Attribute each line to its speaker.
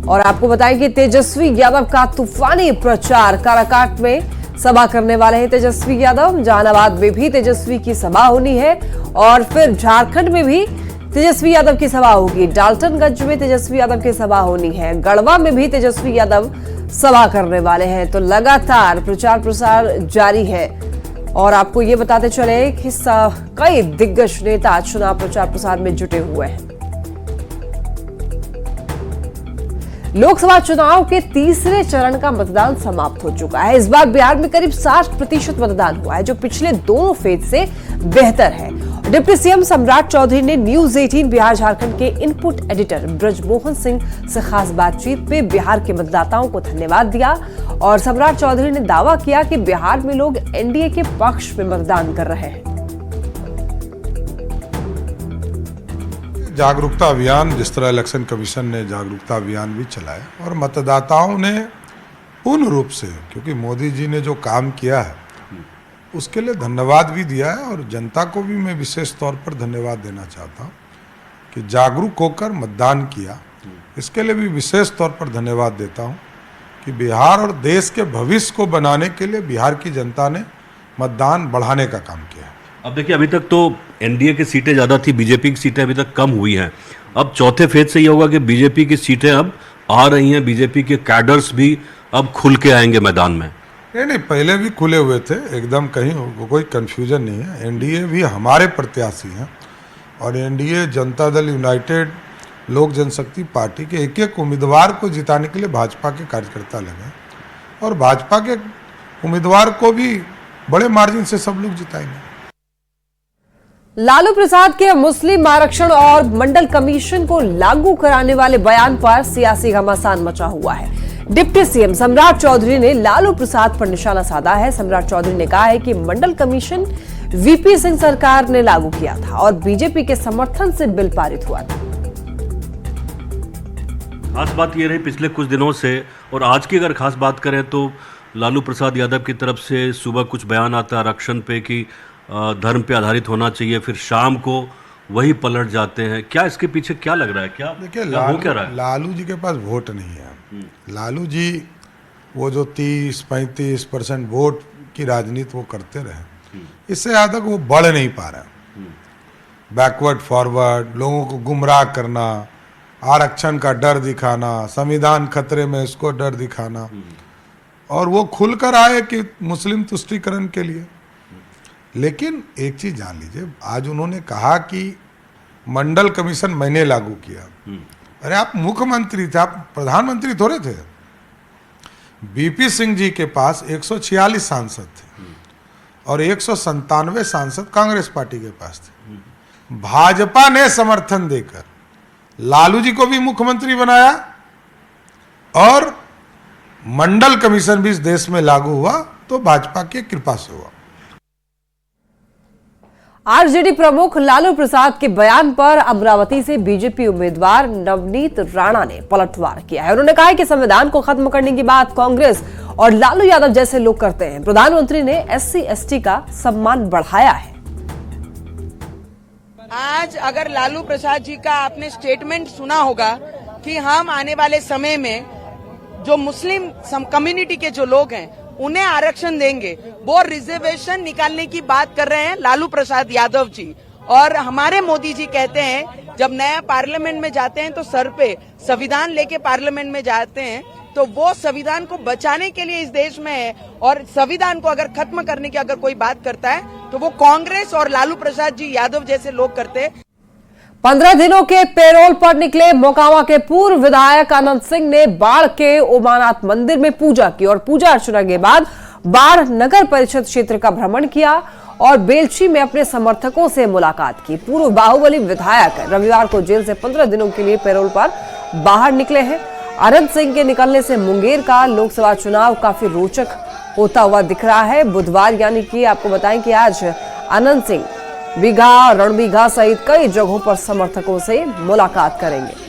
Speaker 1: और आपको बताएं कि तेजस्वी यादव का तूफानी प्रचार, काराकाट में सभा करने वाले हैं तेजस्वी यादव। जहानाबाद में भी तेजस्वी की सभा होनी है और फिर झारखंड में भी तेजस्वी यादव की सभा होगी। डाल्टनगंज में तेजस्वी यादव की सभा होनी है, गढ़वा में भी तेजस्वी यादव सभा करने वाले हैं। तो लगातार प्रचार प्रसार जारी है और आपको ये बताते चले कि कई दिग्गज नेता चुनाव प्रचार प्रसार में जुटे हुए हैं। लोकसभा चुनाव के तीसरे चरण का मतदान समाप्त हो चुका है। इस बार बिहार में करीब 60% मतदान हुआ है, जो पिछले दोनों फेज से बेहतर है। डिप्टी सीएम सम्राट चौधरी ने न्यूज 18 बिहार झारखंड के इनपुट एडिटर ब्रजमोहन सिंह से खास बातचीत में बिहार के मतदाताओं को धन्यवाद दिया और सम्राट चौधरी ने दावा किया कि बिहार में लोग एनडीए के पक्ष में मतदान कर रहे हैं।
Speaker 2: जागरूकता अभियान, जिस तरह इलेक्शन कमीशन ने जागरूकता अभियान भी चलाया और मतदाताओं ने पूर्ण रूप से, क्योंकि मोदी जी ने जो काम किया है उसके लिए धन्यवाद भी दिया है और जनता को भी मैं विशेष तौर पर धन्यवाद देना चाहता हूं कि जागरूक होकर मतदान किया। इसके लिए भी विशेष तौर पर धन्यवाद देता हूं कि बिहार और देश के भविष्य को बनाने के लिए बिहार की जनता ने मतदान बढ़ाने का काम किया।
Speaker 3: अब देखिए, अभी तक तो एनडीए की सीटें ज़्यादा थी, बीजेपी की सीटें अभी तक कम हुई हैं। अब चौथे फेज से ये होगा कि बीजेपी की सीटें अब आ रही हैं, बीजेपी के कैडर्स भी अब खुल के आएंगे मैदान में।
Speaker 2: नहीं, पहले भी खुले हुए थे, एकदम कहीं कोई कंफ्यूजन नहीं है। एनडीए भी हमारे प्रत्याशी हैं और एनडीए जनता दल यूनाइटेड, लोक जनशक्ति पार्टी के एक एक उम्मीदवार को जिताने के लिए भाजपा के कार्यकर्ता लगे और भाजपा के उम्मीदवार को भी बड़े मार्जिन से सब लोग जिताएंगे।
Speaker 1: लालू प्रसाद के मुस्लिम आरक्षण और मंडल कमीशन को लागू कराने वाले बयान पर सियासी घमासान मचा हुआ है। डिप्टी सीएम सम्राट चौधरी ने लालू प्रसाद पर निशाना साधा है। सम्राट चौधरी ने कहा है कि मंडल कमीशन वीपी सिंह सरकार ने लागू किया था और बीजेपी के समर्थन से बिल पारित हुआ था।
Speaker 3: खास बात यह रही पिछले कुछ दिनों से, और आज की अगर खास बात करें तो लालू प्रसाद यादव की तरफ से सुबह कुछ बयान आता है आरक्षण पे कि धर्म पे आधारित होना चाहिए, फिर शाम को वही पलट जाते हैं। क्या इसके पीछे क्या लग रहा है? क्या
Speaker 2: देखिए, लालू जी के पास वोट नहीं है। लालू जी वो जो 30-35% वोट की राजनीति वो करते रहे, इससे ज़्यादा वो बढ़ नहीं पा रहे। बैकवर्ड फॉरवर्ड, लोगों को गुमराह करना, आरक्षण का डर दिखाना, संविधान खतरे में इसको डर दिखाना, और वो खुलकर आए कि मुस्लिम तुष्टीकरण के लिए। लेकिन एक चीज जान लीजिए, आज उन्होंने कहा कि मंडल कमीशन मैंने लागू किया। अरे आप मुख्यमंत्री थे, आप प्रधानमंत्री थोड़े थे। बीपी सिंह जी के पास 146 सांसद थे और 197 सांसद कांग्रेस पार्टी के पास थे। भाजपा ने समर्थन देकर लालू जी को भी मुख्यमंत्री बनाया और मंडल कमीशन भी इस देश में लागू हुआ, तो भाजपा की कृपा से हुआ।
Speaker 1: आरजेडी प्रमुख लालू प्रसाद के बयान पर अमरावती से बीजेपी उम्मीदवार नवनीत राणा ने पलटवार किया है। उन्होंने कहा है कि संविधान को खत्म करने की बात कांग्रेस और लालू यादव जैसे लोग करते हैं। प्रधानमंत्री ने SC/ST का सम्मान बढ़ाया है।
Speaker 4: आज अगर लालू प्रसाद जी का आपने स्टेटमेंट सुना होगा कि हम आने वाले समय में जो मुस्लिम कम्युनिटी के जो लोग हैं उन्हें आरक्षण देंगे, वो रिजर्वेशन निकालने की बात कर रहे हैं लालू प्रसाद यादव जी। और हमारे मोदी जी कहते हैं जब नया पार्लियामेंट में जाते हैं तो सर पे संविधान लेके पार्लियामेंट में जाते हैं, तो वो संविधान को बचाने के लिए इस देश में है और संविधान को अगर खत्म करने की अगर कोई बात करता है तो वो कांग्रेस और लालू प्रसाद जी यादव जैसे लोग करते हैं।
Speaker 1: 15 दिनों के पेरोल पर निकले मोकामा के पूर्व विधायक अनंत सिंह ने बाढ़ के उमानाथ मंदिर में पूजा की और पूजा अर्चना के बाद बाढ़ नगर परिषद क्षेत्र का भ्रमण किया और बेलछी में अपने समर्थकों से मुलाकात की। पूर्व बाहुबली विधायक रविवार को जेल से 15 दिनों के लिए पेरोल पर बाहर निकले हैं। अनंत सिंह के निकलने से मुंगेर का लोकसभा चुनाव काफी रोचक होता हुआ दिख रहा है। बुधवार यानी कि आपको बताएं कि आज अनंत सिंह बीघा, रणबीघा सहित कई जगहों पर समर्थकों से मुलाकात करेंगे।